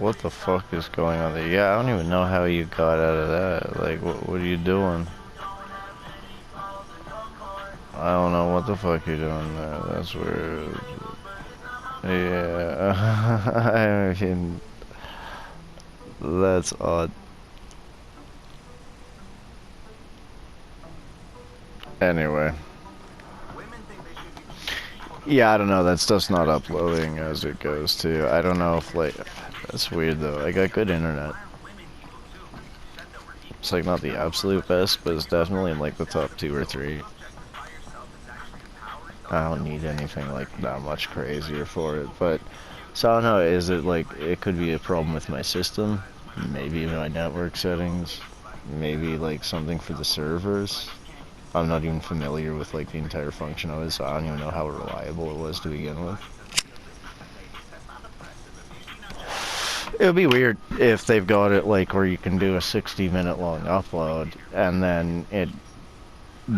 What the fuck is going on there? Yeah, I don't even know how you got out of that. Like, what are you doing? I don't know what the fuck you're doing there. That's weird. Yeah, I mean, that's odd. Anyway. Yeah, I don't know. That stuff's not uploading as it goes too. I don't know if like that's weird though. I got good internet. It's like not the absolute best, but it's definitely in like the top 2 or 3. I don't need anything like that much crazier for it, but so I don't know. Is it like it could be a problem with my system? Maybe my network settings. Maybe like something for the servers. I'm not even familiar with like the entire function of it, so I don't even know how reliable it was to begin with. It would be weird if they've got it like where you can do a 60-minute long upload and then it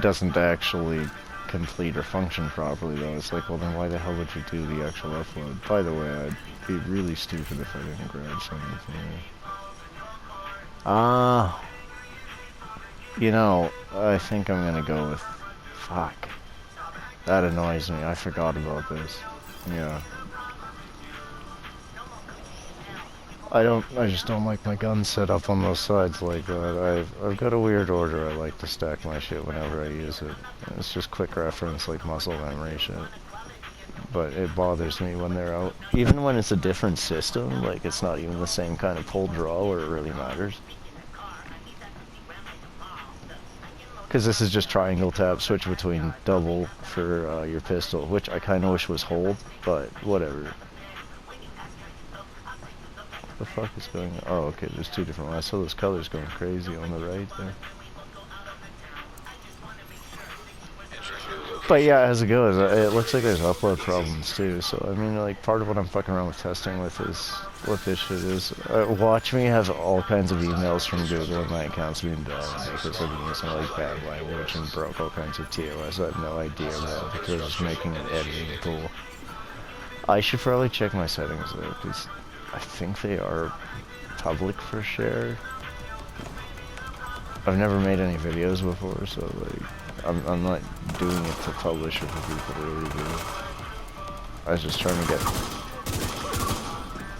doesn't actually complete or function properly though. It's like, well then why the hell would you do the actual upload? By the way, I'd be really stupid if I didn't grab something from you. You know, I think I'm gonna go with... Fuck. That annoys me. I forgot about this. Yeah. I just don't like my gun set up on those sides like that. I've got a weird order I like to stack my shit whenever I use it. It's just quick reference, like muscle memory shit. But it bothers me when they're out. Even when it's a different system, like it's not even the same kind of pull draw where it really matters. Because this is just triangle tap, switch between double for your pistol, which I kind of wish was hold, but whatever. What the fuck is going on? Oh, okay, there's 2 different ones. I saw those colors going crazy on the right there. But yeah, as it goes, it looks like there's upload problems too. So I mean, like part of what I'm fucking around with testing with is what this shit is. Watch me have all kinds of emails from Google and my account's being down because I've been using like bad language and broke all kinds of TOS. I have no idea about because they're just making an editing tool. I should probably check my settings though, because I think they are public for share. I've never made any videos before, so like I'm not doing it to publish it for people to really do. I was just trying to get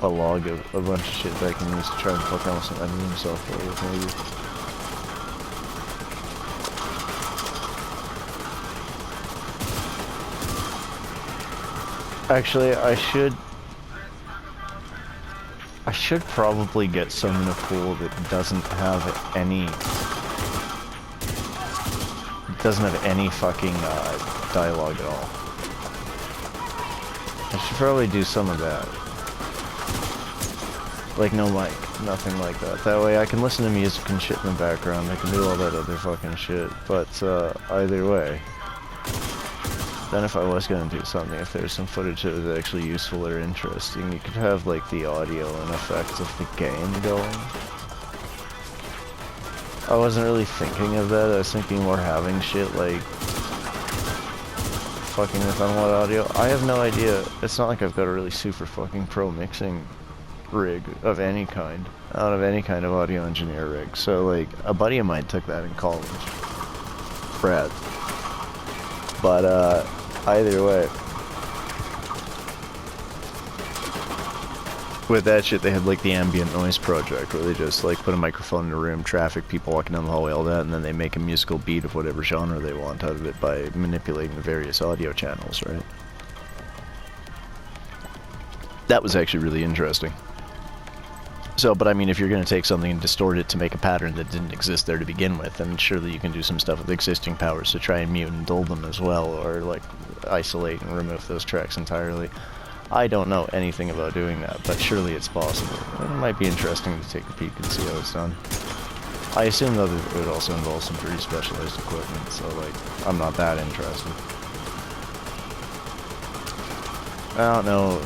a log of a bunch of shit that I can use to try and fuck around with some editing software with maybe. Actually, I should probably get some in a pool that doesn't have any fucking dialogue at all. I should probably do some of that. Like no mic, nothing like that. That way I can listen to music and shit in the background. I can do all that other fucking shit. But either way, then if I was gonna do something, if there's some footage that was actually useful or interesting, you could have like the audio and effects of the game going. I wasn't really thinking of that. I was thinking more having shit like fucking with unload audio. I have no idea. It's not like I've got a really super fucking pro mixing rig of any kind. I don't have any kind of audio engineer rig. So like a buddy of mine took that in college. Brad. But either way, with that shit, they had like the ambient noise project where they just like put a microphone in a room, traffic, people walking down the hallway, all that, and then they make a musical beat of whatever genre they want out of it by manipulating the various audio channels, right? That was actually really interesting. So, but I mean, if you're going to take something and distort it to make a pattern that didn't exist there to begin with, then surely you can do some stuff with existing powers to try and mute and dull them as well, or like isolate and remove those tracks entirely. I don't know anything about doing that, but surely it's possible. It might be interesting to take a peek and see how it's done. I assume though that it would also involve some pretty specialized equipment, so like, I'm not that interested. I don't know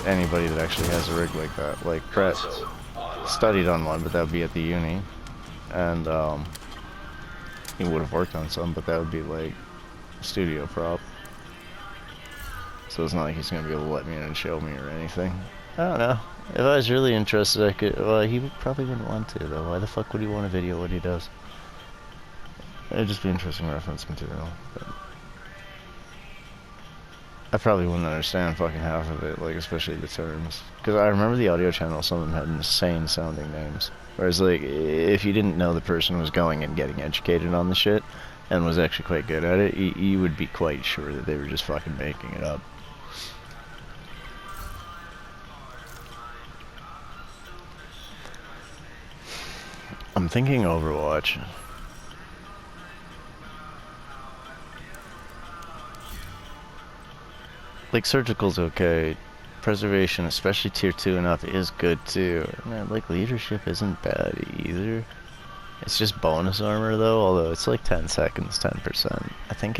anybody that actually has a rig like that. Like, Brett studied on one, but that would be at the uni. And, he would have worked on some, but that would be like studio prop. So it's not like he's gonna be able to let me in and show me or anything. I don't know. If I was really interested, I could. Well, he probably wouldn't want to, though. Why the fuck would he want a video what he does? It'd just be interesting reference material. But I probably wouldn't understand fucking half of it, like, especially the terms. Because I remember the audio channel, some of them had insane sounding names. Whereas, like, if you didn't know the person was going and getting educated on the shit, and was actually quite good at it, you would be quite sure that they were just fucking making it up. I'm thinking Overwatch. Like, Surgical's okay. Preservation, especially tier 2 and up, is good too. Man, like, leadership isn't bad either. It's just bonus armor though, although it's like 10 seconds, 10%. I think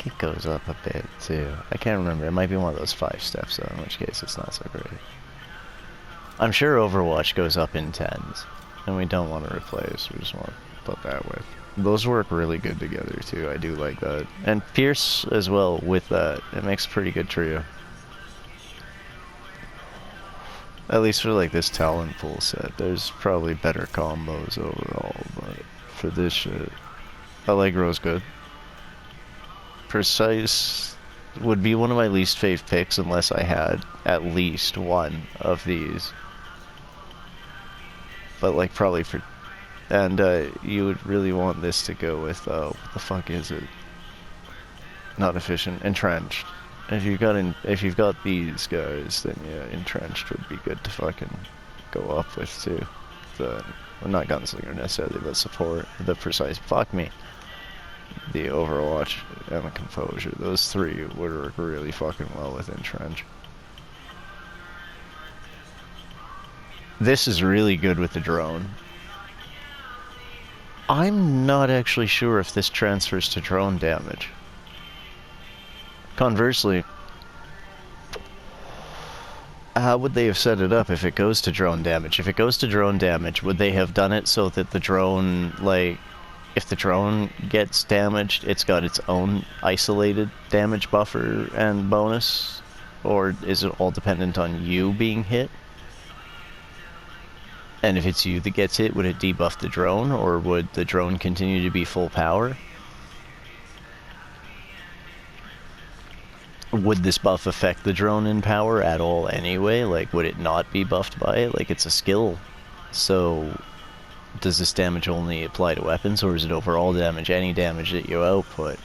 it goes up a bit too. I can't remember. It might be one of those 5 steps though, in which case it's not so great. I'm sure Overwatch goes up in 10s, and we don't want to replace. We just want to put that with. Those work really good together too. I do like that. And Pierce as well with that. It makes a pretty good trio. At least for like this talent pool set, there's probably better combos overall, but for this shit, Allegro's good. Precise would be one of my least fave picks unless I had at least one of these. But like probably for, and you would really want this to go with, what the fuck is it? Not efficient, entrenched. If you've got these guys, then yeah, entrenched would be good to fucking go up with too. Well, not gunslinger necessarily, but support. The precise, fuck me. The Overwatch and the composure. Those three would work really fucking well with entrench. This is really good with the drone. I'm not actually sure if this transfers to drone damage. Conversely, how would they have set it up if it goes to drone damage? If it goes to drone damage, would they have done it so that the drone, like, if the drone gets damaged, it's got its own isolated damage buffer and bonus? Or is it all dependent on you being hit? And if it's you that gets hit, would it debuff the drone, or would the drone continue to be full power? Would this buff affect the drone in power at all anyway? Like, would it not be buffed by it? Like, it's a skill. So, does this damage only apply to weapons, or is it overall damage, any damage that you output?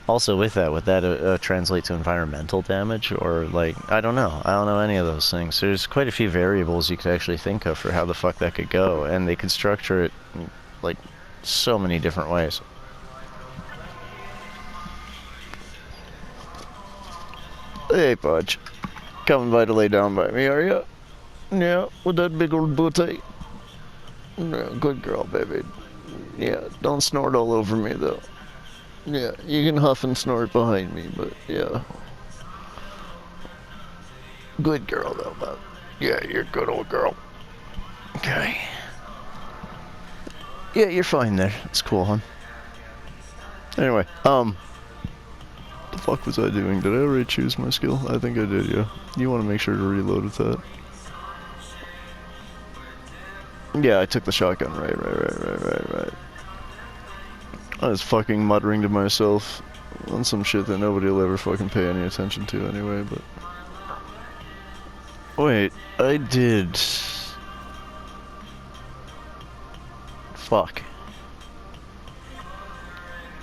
Also with that, would that translate to environmental damage? Or, like, I don't know. I don't know any of those things. There's quite a few variables you could actually think of for how the fuck that could go, and they could structure it, like, so many different ways. Hey, Pudge. Coming by to lay down by me, are you? Yeah, with that big old booty. Yeah, good girl, baby. Yeah, don't snort all over me, though. Yeah, you can huff and snort behind me, but yeah. Good girl, though, bud. Yeah, you're a good old girl. Okay. Yeah, you're fine there. It's cool, hon. Anyway, the fuck was I doing? Did I already choose my skill? I think I did, yeah. You want to make sure to reload with that. Yeah, I took the shotgun. Right. I was fucking muttering to myself on some shit that nobody will ever fucking pay any attention to anyway, but... Wait, I did... Fuck.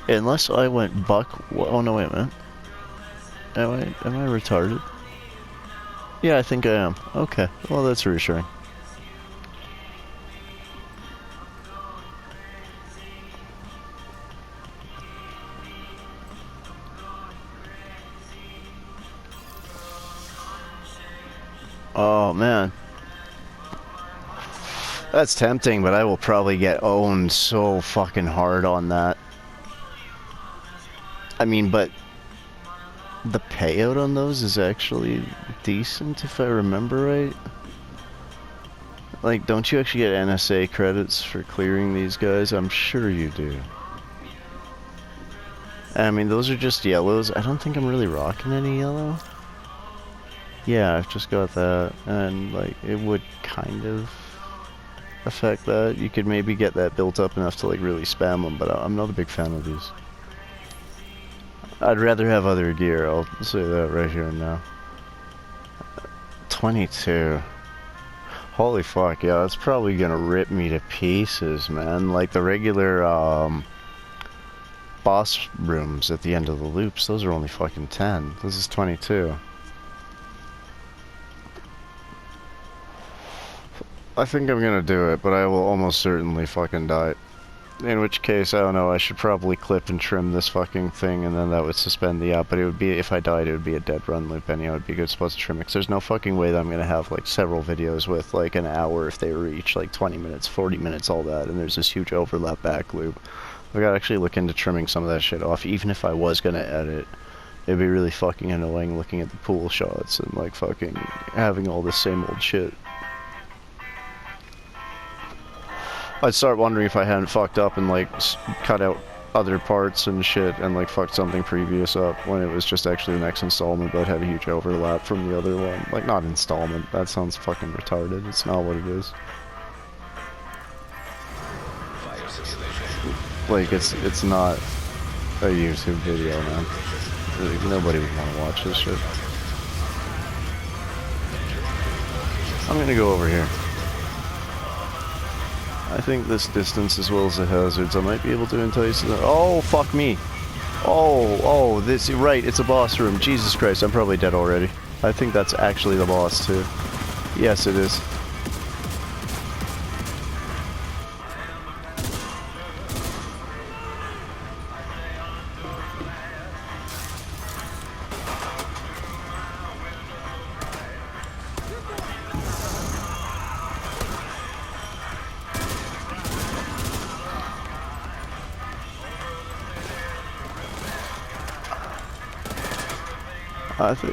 Unless I went buck... Oh no, wait a minute. Am I retarded? Yeah, I think I am. Okay, well that's reassuring. Oh man. That's tempting, but I will probably get owned so fucking hard on that. I mean, but the payout on those is actually decent if I remember right. Like, don't you actually get NSA credits for clearing these guys? I'm sure you do. I mean, those are just yellows. I don't think I'm really rocking any yellow. Yeah, I've just got that, and like it would kind of affect that. You could maybe get that built up enough to like really spam them, but I'm not a big fan of these. I'd rather have other gear, I'll say that right here and now. 22. Holy fuck, yeah, that's probably gonna rip me to pieces, man. Like the regular boss rooms at the end of the loops, those are only fucking 10. This is 22. I think I'm gonna do it, but I will almost certainly fucking die. In which case, I don't know, I should probably clip and trim this fucking thing, and then that would suspend the app, but it would be, if I died, it would be a dead run loop anyhow. It would be a good spot to trim it, 'cause there's no fucking way that I'm gonna have, like, several videos with, like, an hour if they reach, like, 20 minutes, 40 minutes, all that, and there's this huge overlap back loop. I gotta actually look into trimming some of that shit off, even if I was gonna edit. It'd be really fucking annoying looking at the pool shots and, like, fucking having all this same old shit. I'd start wondering if I hadn't fucked up and like cut out other parts and shit and like fucked something previous up when it was just actually the next installment but had a huge overlap from the other one. Like, not installment, that sounds fucking retarded. It's not what it is. Like, it's not a YouTube video, man. Like, nobody would want to watch this shit. I'm gonna go over here. I think this distance as well as the hazards, I might be able to entice them. Oh, fuck me. Oh, this, right, it's a boss room. Jesus Christ, I'm probably dead already. I think that's actually the boss, too. Yes, it is.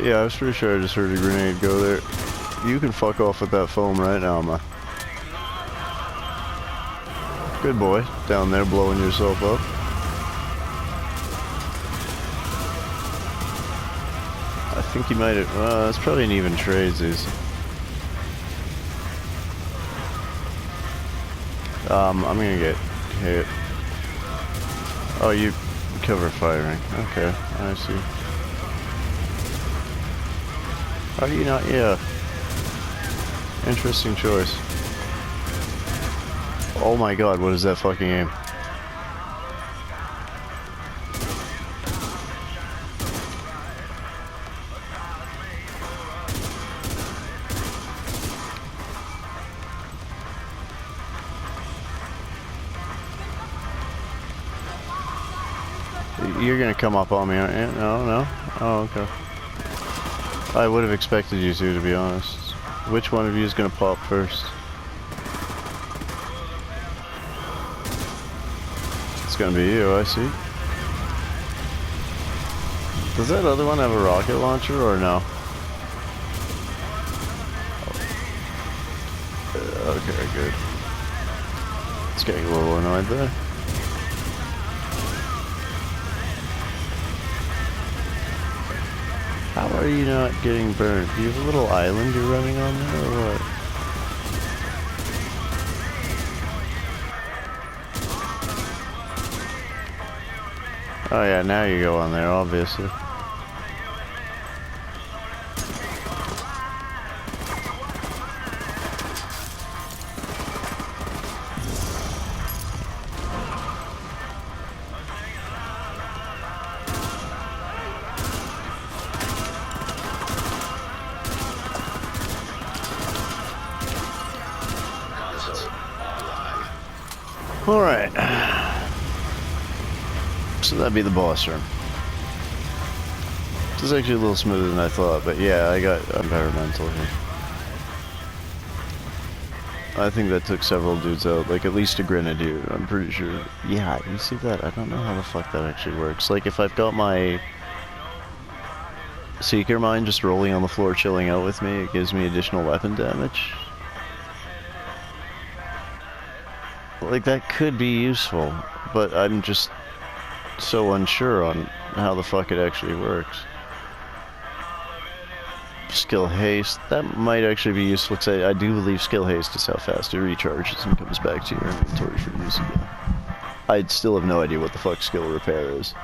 Yeah, I was pretty sure I just heard a grenade go there. You can fuck off with that foam right now, man. Good boy, down there blowing yourself up. I think he might have, it's probably an even trade, Zeus. I'm gonna get hit. Oh, you cover firing. Okay, I see. How do you not? Yeah. Interesting choice. Oh my god, what is that fucking aim? You're gonna come up on me, aren't you? No? Oh, okay. I would have expected you to be honest. Which one of you is gonna pop first? It's gonna be you, I see. Does that other one have a rocket launcher or no? Okay, good. It's getting a little annoyed there. How are you not getting burned? Do you have a little island you're running on there, or what? Oh yeah, now you go on there, obviously. Alright. So that'd be the boss room. This is actually a little smoother than I thought, but yeah, I got environmental here. I think that took several dudes out, like at least a grenadier, I'm pretty sure. Yeah, you see that? I don't know how the fuck that actually works. Like if I've got my Seeker Mine just rolling on the floor chilling out with me, it gives me additional weapon damage. Like, that could be useful, but I'm just so unsure on how the fuck it actually works. Skill haste. That might actually be useful, because I do believe skill haste is how fast it recharges and comes back to your inventory for use again. I'd still have no idea what the fuck skill repair is.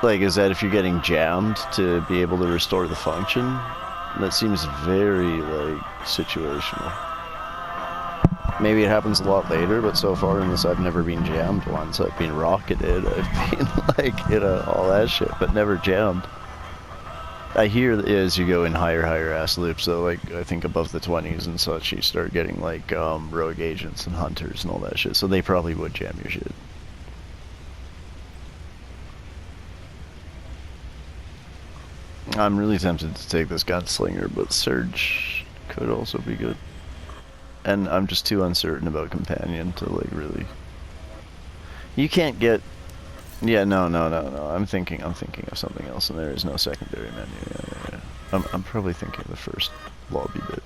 Like, is that if you're getting jammed to be able to restore the function? That seems very, like, situational. Maybe it happens a lot later, but so far in this I've never been jammed once. I've been rocketed, I've been, like, all that shit, but never jammed. I hear that as you go in higher ass loops, so, like, I think above the 20s and such, you start getting, like, rogue agents and hunters and all that shit, so they probably would jam your shit. I'm really tempted to take this gunslinger, but Surge could also be good. And I'm just too uncertain about Companion to, like, really... You can't get... Yeah, no. I'm thinking of something else, and there is no secondary menu. Yeah. I'm probably thinking of the first lobby bit.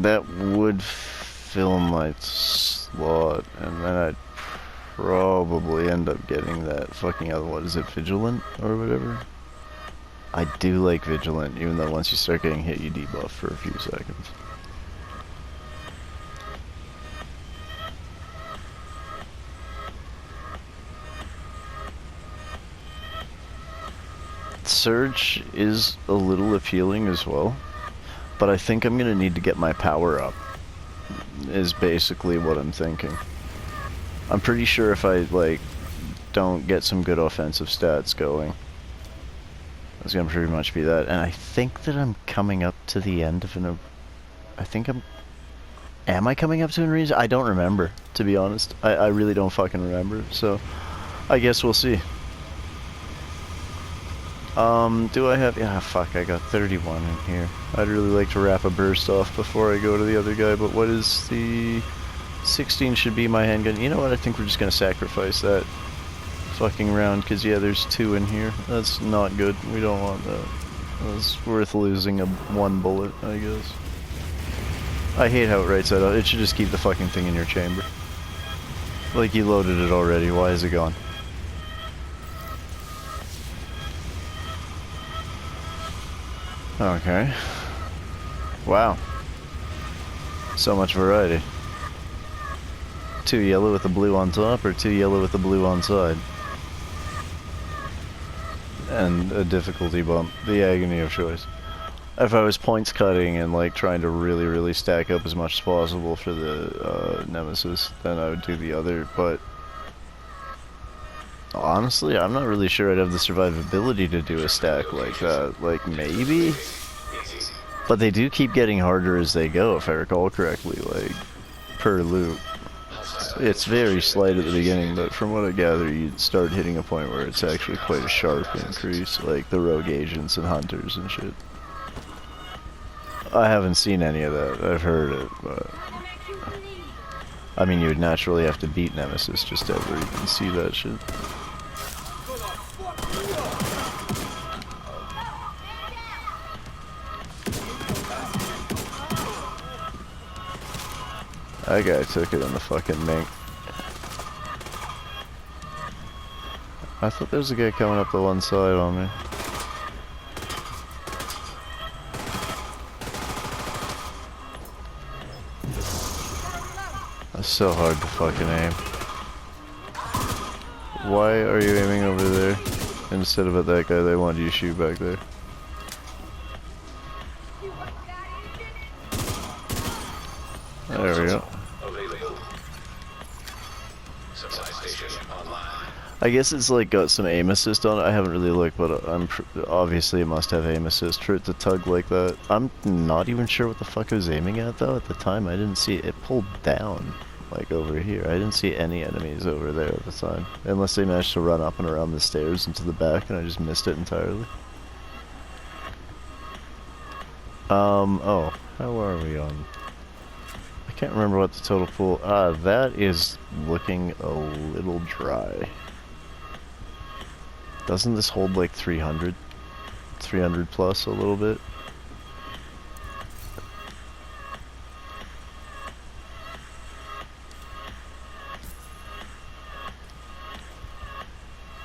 That would fill my slot, and then I'd probably end up getting that fucking other, what is it, Vigilant or whatever? I do like Vigilant, even though once you start getting hit, you debuff for a few seconds. Surge is a little appealing as well, but I think I'm gonna need to get my power up, is basically what I'm thinking. I'm pretty sure if I, like, don't get some good offensive stats going, it's gonna pretty much be that. And I think that I'm coming up to the end of an... I think I'm... Am I coming up to an arena? I don't remember, to be honest. I really don't fucking remember, so I guess we'll see. Do I have... Yeah, fuck, I got 31 in here. I'd really like to wrap a burst off before I go to the other guy, but what is the... 16 should be my handgun. You know what, I think we're just gonna sacrifice that fucking round, because, yeah, there's 2 in here. That's not good. We don't want that. It's worth losing one bullet, I guess. I hate how it writes that out. It should just keep the fucking thing in your chamber. Like, you loaded it already. Why is it gone? Okay. Wow. So much variety. 2 yellow with the blue on top, or 2 yellow with the blue on side? And a difficulty bump. The agony of choice. If I was points cutting and, like, trying to really stack up as much as possible for the Nemesis, then I would do the other, but honestly, I'm not really sure I'd have the survivability to do a stack like that. Like, maybe? But they do keep getting harder as they go, if I recall correctly, like, per loop. It's very slight at the beginning, but from what I gather, you'd start hitting a point where it's actually quite a sharp increase, like the rogue agents and hunters and shit. I haven't seen any of that. I've heard it, but... I mean, you would naturally have to beat Nemesis just to ever even see that shit. That guy took it in the fucking mink. I thought there was a guy coming up the one side on me. That's so hard to fucking aim. Why are you aiming over there instead of at that guy they wanted you to shoot back there? There we go. I guess it's like got some aim assist on it. I haven't really looked, but obviously it must have aim assist for it to tug like that. I'm not even sure what the fuck I was aiming at though. At the time I didn't see it. It pulled down, like over here. I didn't see any enemies over there at the time. Unless they managed to run up and around the stairs into the back and I just missed it entirely. Oh, how are we on? I can't remember what the total pool... that is looking a little dry. Doesn't this hold like 300? 300 plus a little bit?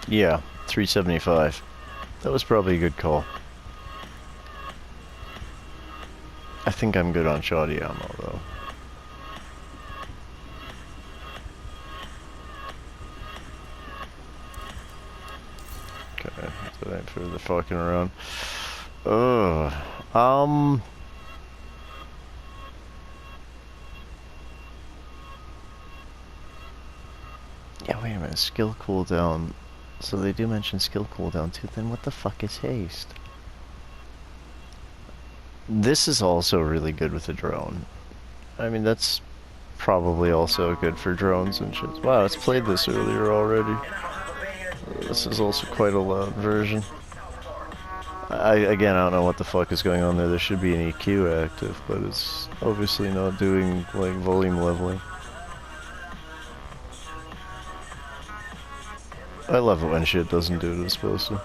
Yeah, 375. That was probably a good call. I think I'm good on shoddy ammo, though. Okay, that ain't for the fucking around. Ugh. Yeah, wait a minute. Skill cooldown. So they do mention skill cooldown too. Then what the fuck is haste? This is also really good with a drone. I mean, that's probably also good for drones and shit. Wow, it's played this earlier already. This is also quite a loud version. Again, I don't know what the fuck is going on there. There should be an EQ active, but it's obviously not doing, like, volume leveling. I love it when shit doesn't do what it's supposed to.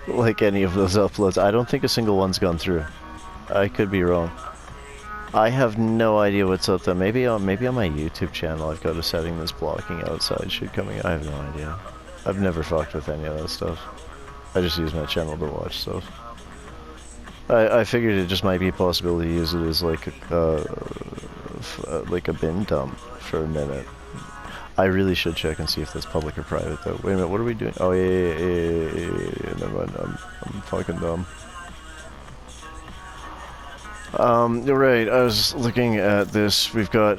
Like any of those uploads. I don't think a single one's gone through. I could be wrong. I have no idea what's up there. Maybe on my YouTube channel I've got a setting that's blocking outside shit coming. I have no idea. I've never fucked with any of that stuff. I just use my channel to watch stuff. I figured it just might be a possibility to use it as like a bin dump for a minute. I really should check and see if that's public or private though. Wait a minute, what are we doing? Oh yeah. Never mind, I'm fucking dumb. Right, I was looking at this. We've got,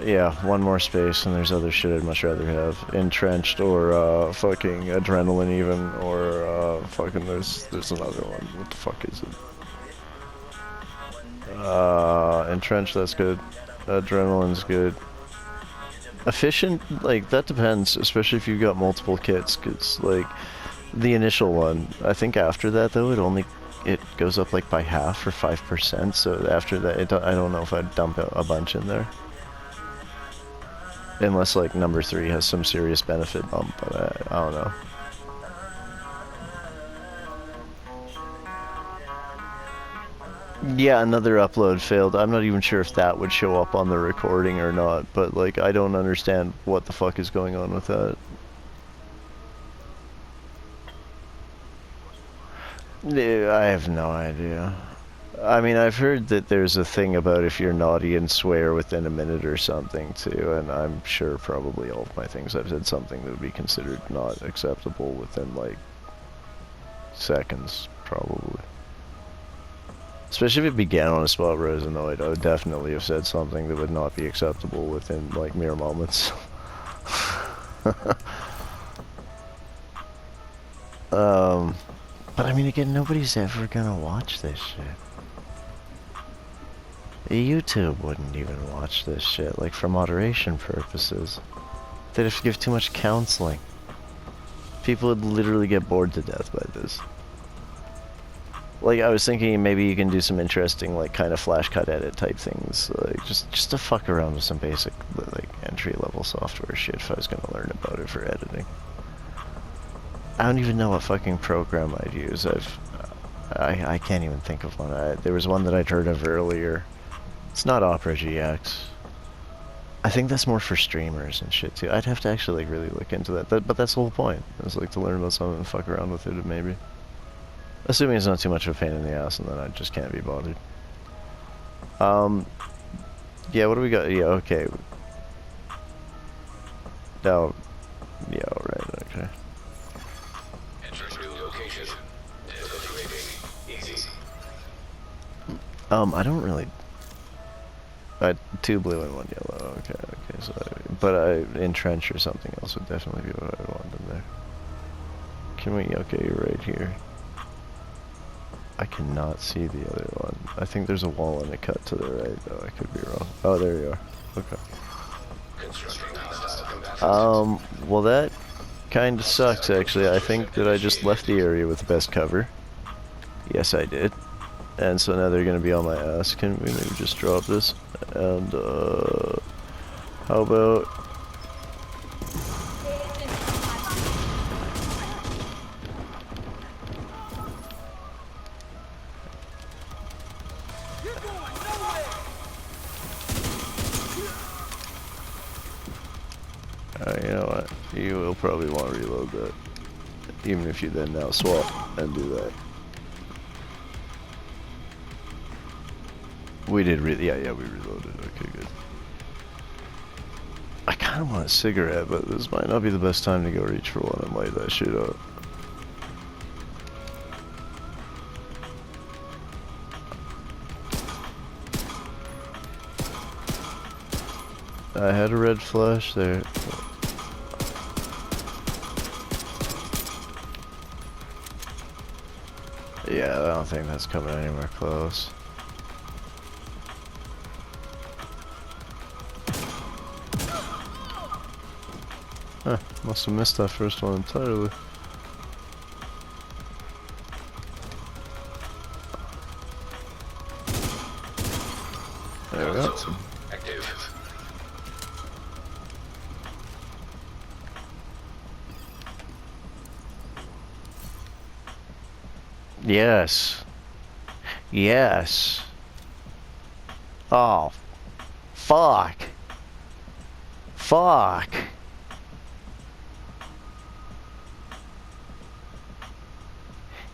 yeah, one more space, and there's other shit I'd much rather have. Entrenched, or, fucking adrenaline even, or, fucking, there's another one. What the fuck is it? Entrenched, that's good. Adrenaline's good. Efficient, like, that depends, especially if you've got multiple kits, because, like, the initial one, I think after that, though, it goes up like by half or 5%, so after that I don't know if I'd dump a bunch in there. Unless like number 3 has some serious benefit bump, but I don't know. Yeah, another upload failed. I'm not even sure if that would show up on the recording or not, but like I don't understand what the fuck is going on with that. I have no idea. I mean, I've heard that there's a thing about if you're naughty and swear within a minute or something too, and I'm sure probably all of my things I've said something that would be considered not acceptable within like seconds, probably. Especially if it began on a spot where I was annoyed, I would definitely have said something that would not be acceptable within like mere moments. But I mean, again, nobody's ever gonna watch this shit. YouTube wouldn't even watch this shit, like, for moderation purposes. They'd have to give too much counseling. People would literally get bored to death by this. Like, I was thinking maybe you can do some interesting, like, kind of flash cut edit type things. Like, just to fuck around with some basic, like, entry-level software shit if I was gonna learn about it for editing. I don't even know what fucking program I'd use. I can't even think of one. There was one that I'd heard of earlier. It's not Opera GX. I think that's more for streamers and shit too. I'd have to actually like really look into that. But that's the whole point. It's like to learn about something and fuck around with it maybe. Assuming it's not too much of a pain in the ass, and then I just can't be bothered. Yeah, what do we got? Yeah, okay. Now, yeah, alright, okay. I don't really... 2 blue and 1 yellow, okay, so... But entrench or something else would definitely be what I want in there. Can we... Okay, you're right here. I cannot see the other one. I think there's a wall and a cut to the right, though. I could be wrong. Oh, there you are. Okay. Well that kinda sucks, actually. I think that I just left the area with the best cover. Yes, I did. And so now they're gonna be on my ass. Can we maybe just drop this? And, how about... You know what? You will probably want to reload that. Even if you then now swap and do that. We did yeah, we reloaded. Okay, good. I kind of want a cigarette, but this might not be the best time to go reach for one and light that shit up. I had a red flash there. Yeah, I don't think that's coming anywhere close. Huh, must have missed that first one entirely. There we go. Yes. Yes. Oh. Fuck. Fuck.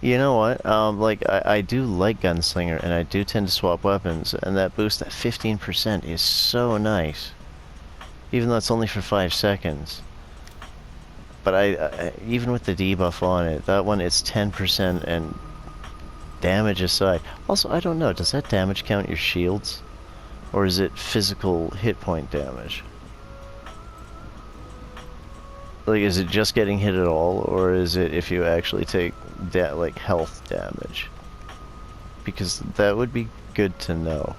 You know what? Like, I do like Gunslinger, and I do tend to swap weapons, and that boost at 15% is so nice. Even though it's only for 5 seconds. But I even with the debuff on it, that one, it's 10% and damage aside. Also, I don't know, does that damage count your shields? Or is it physical hit point damage? Like, is it just getting hit at all, or is it if you actually take like health damage? Because that would be good to know.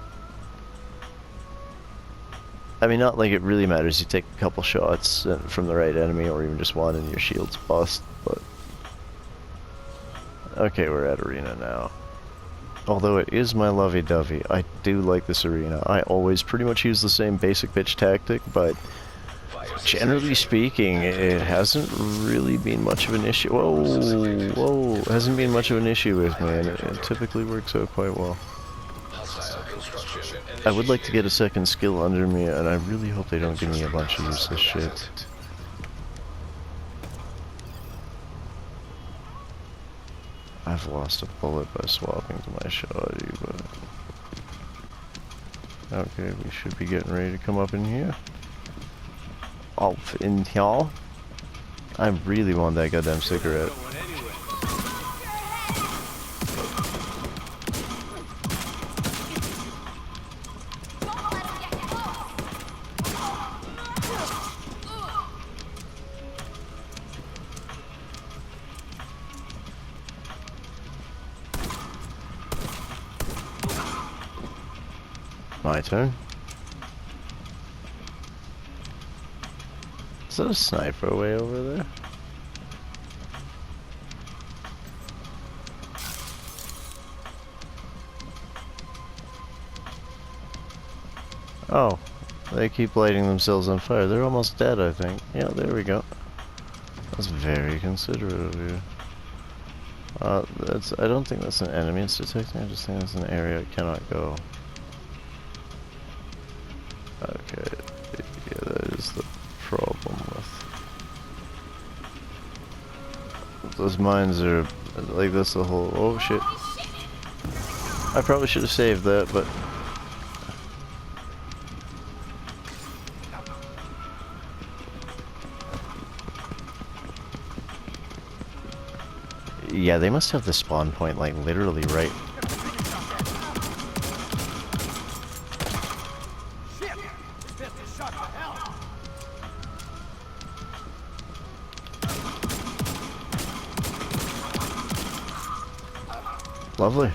I mean, not like it really matters. You take a couple shots from the right enemy, or even just one, and your shield's bust. But okay, we're at arena now. Although it is my lovey-dovey, I do like this arena. I always pretty much use the same basic bitch tactic, but generally speaking, it hasn't really been much of an issue. Whoa, it hasn't been much of an issue with me, and it typically works out quite well. I would like to get a second skill under me, and I really hope they don't give me a bunch of useless shit. I've lost a bullet by swapping to my shoddy, but... okay, we should be getting ready to come up in here. Oh, in here? I really want that goddamn cigarette. My turn. Is that a sniper way over there? Oh, they keep lighting themselves on fire. They're almost dead, I think. Yeah, there we go. That's very considerate of you. I don't think that's an enemy it's detecting. I just think it's an area it cannot go. Okay, yeah, that is the problem with... those mines are like this the whole... oh shit. I probably should have saved that, but... yeah, they must have the spawn point like literally right... lovely.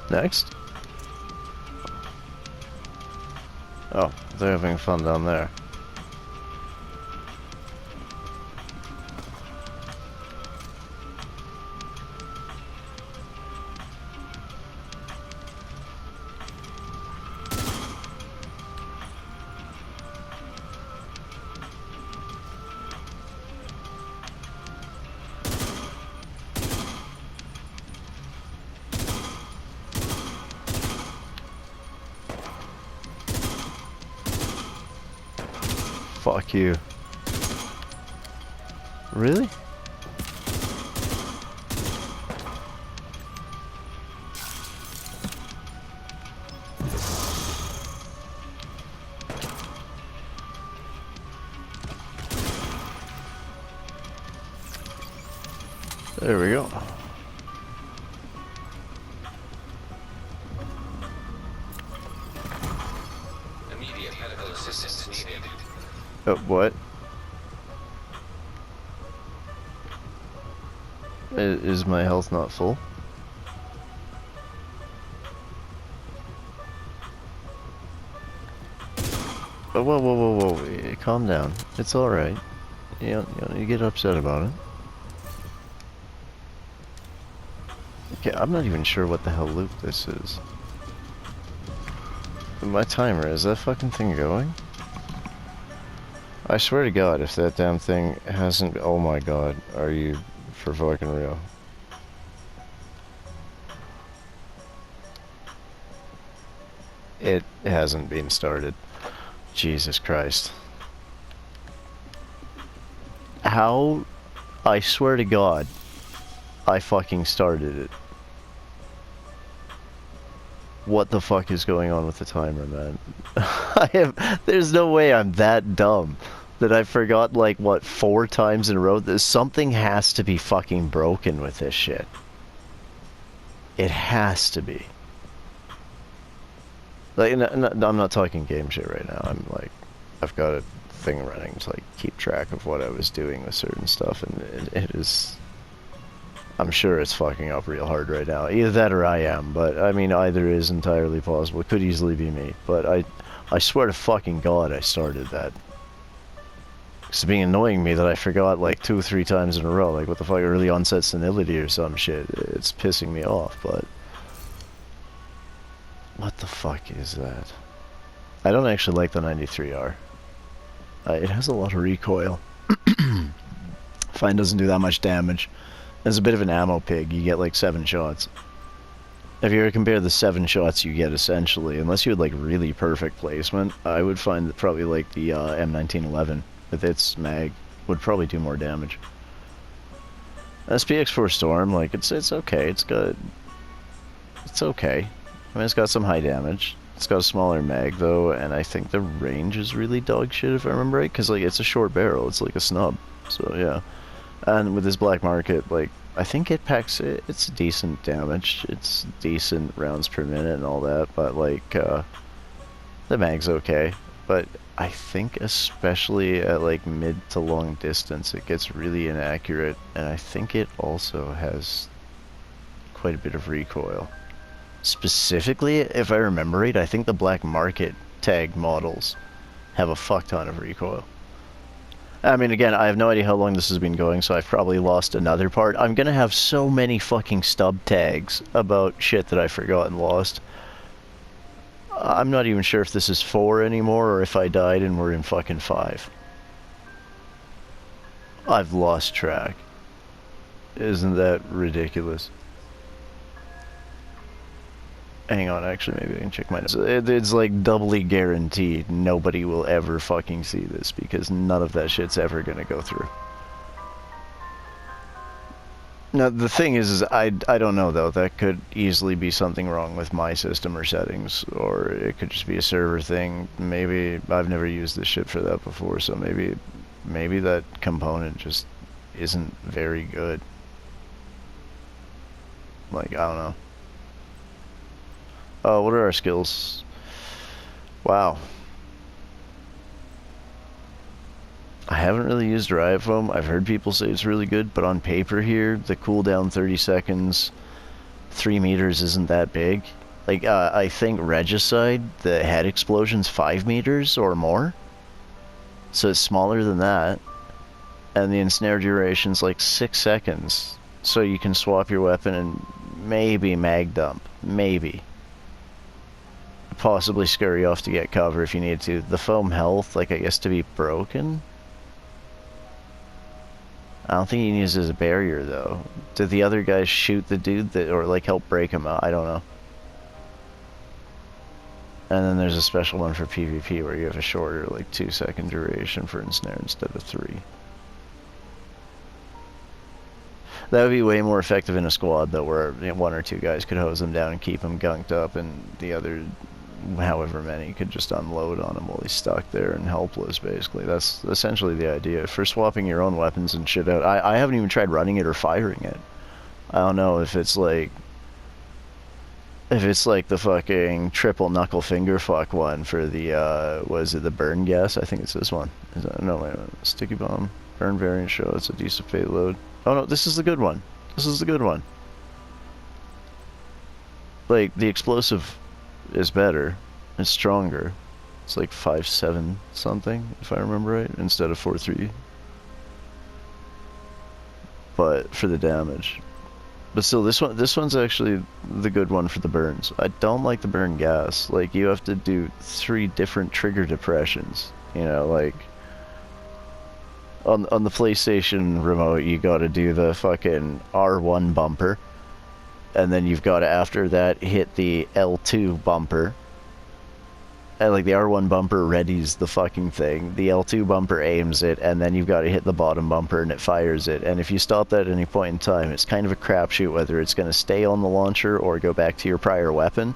Next. Oh, they're having fun down there. Fuck you. Really? There we go. Immediate medical assistance needed. What? Is my health not full? Whoa, whoa, whoa, whoa, calm down. It's alright. You don't need to get upset about it. Okay, I'm not even sure what the hell loop this is. My timer, is that fucking thing going? I swear to God, if that damn thing hasn't... Oh my God, are you for fucking real? It hasn't been started. Jesus Christ. How? I swear to God, I fucking started it. What the fuck is going on with the timer, man? There's no way I'm that dumb that I forgot, like, what, 4 times in a row? Something has to be fucking broken with this shit. It has to be. Like, I'm not talking game shit right now. I'm like, I've got a thing running to, like, keep track of what I was doing with certain stuff, and it is... I'm sure it's fucking up real hard right now. Either that or I am, but I mean, either is entirely possible. It could easily be me, but I swear to fucking God I started that. It's being annoying me that I forgot like 2 or 3 times in a row, like what the fuck, early onset senility or some shit. It's pissing me off, but... What the fuck is that? I don't actually like the 93R. It has a lot of recoil. Fine doesn't do that much damage. It's a bit of an ammo pig. You get like 7 shots. If you were to compare the 7 shots you get essentially, unless you had like really perfect placement, I would find that probably like the M1911 with its mag would probably do more damage. SPX4 Storm, like it's okay. It's okay. I mean, it's got some high damage. It's got a smaller mag though, and I think the range is really dog shit if I remember right, because like it's a short barrel. It's like a snub. So yeah. And with this black market, like, I think it packs, it's decent damage, it's decent rounds per minute and all that, but like, the mag's okay. But I think especially at like mid to long distance, it gets really inaccurate, and I think it also has quite a bit of recoil. Specifically, if I remember right, I think the black market tag models have a fuck ton of recoil. I mean, again, I have no idea how long this has been going, so I've probably lost another part. I'm gonna have so many fucking stub tags about shit that I forgot and lost. I'm not even sure if this is 4 anymore, or if I died and we're in fucking 5. I've lost track. Isn't that ridiculous? Hang on, actually, maybe I can check mine. It's like doubly guaranteed nobody will ever fucking see this, because none of that shit's ever gonna go through. Now, the thing is I don't know, though. That could easily be something wrong with my system or settings, or it could just be a server thing. Maybe I've never used this shit for that before, so maybe that component just isn't very good. Like, I don't know. Oh, what are our skills? Wow. I haven't really used Riot Foam. I've heard people say it's really good, but on paper here, the cooldown 30 seconds, 3 meters isn't that big. Like, I think Regicide, the head explosion's 5 meters or more. So it's smaller than that. And the ensnare duration's like 6 seconds. So you can swap your weapon and maybe mag dump. Maybe. Possibly scurry off to get cover if you need to. The foam health, like, I guess to be broken? I don't think he uses as a barrier, though. Did the other guys shoot the dude that, or like help break him out? I don't know. And then there's a special one for PvP where you have a shorter, like 2-second duration for ensnare instead of 3. That would be way more effective in a squad, though, where 1 or 2 guys could hose them down and keep them gunked up, and the other, however many, could just unload on him while he's stuck there and helpless, basically. That's essentially the idea. For swapping your own weapons and shit out, I haven't even tried running it or firing it. I don't know if it's like... If it's like the fucking triple knuckle finger fuck one for the, was it the burn gas? I think it's this one. Is that, no, wait a minute. Sticky bomb. Burn variant show. It's a decent payload. Oh no, this is the good one. This is the good one. Like, the explosive is better. It's stronger. It's like 5.7 something, if I remember right, instead of 4.3. But for the damage. But still, this one's actually the good one for the burns. I don't like the burn gas. Like, you have to do 3 different trigger depressions. You know, like... On the PlayStation remote, you gotta do the fucking R1 bumper. And then you've gotta, after that, hit the L2 bumper. And, like, the R1 bumper readies the fucking thing. The L2 bumper aims it, and then you've gotta hit the bottom bumper and it fires it. And if you stop that at any point in time, it's kind of a crapshoot whether it's gonna stay on the launcher or go back to your prior weapon.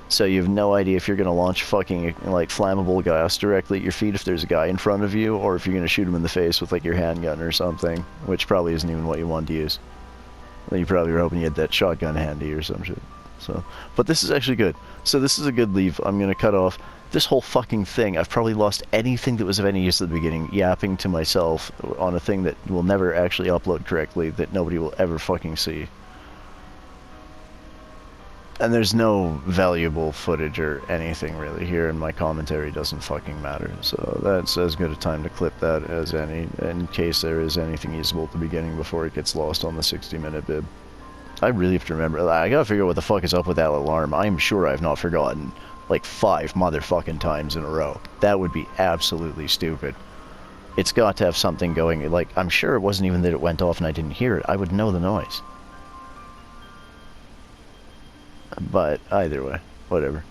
So you have no idea if you're going to launch fucking, like, flammable gas directly at your feet if there's a guy in front of you, or if you're going to shoot him in the face with, like, your handgun or something, which probably isn't even what you want to use. Well, you probably were hoping you had that shotgun handy or some shit. So, but this is actually good. So this is a good leave. I'm going to cut off this whole fucking thing. I've probably lost anything that was of any use at the beginning, yapping to myself on a thing that will never actually upload correctly, that nobody will ever fucking see. And there's no valuable footage or anything really here, and my commentary doesn't fucking matter. So that's as good a time to clip that as any, in case there is anything usable at the beginning before it gets lost on the 60-minute bib. I really have to remember. I gotta figure out what the fuck is up with that alarm. I'm sure I've not forgotten like 5 motherfucking times in a row. That would be absolutely stupid. It's got to have something going. Like, I'm sure it wasn't even that it went off and I didn't hear it. I would know the noise. But either way, whatever.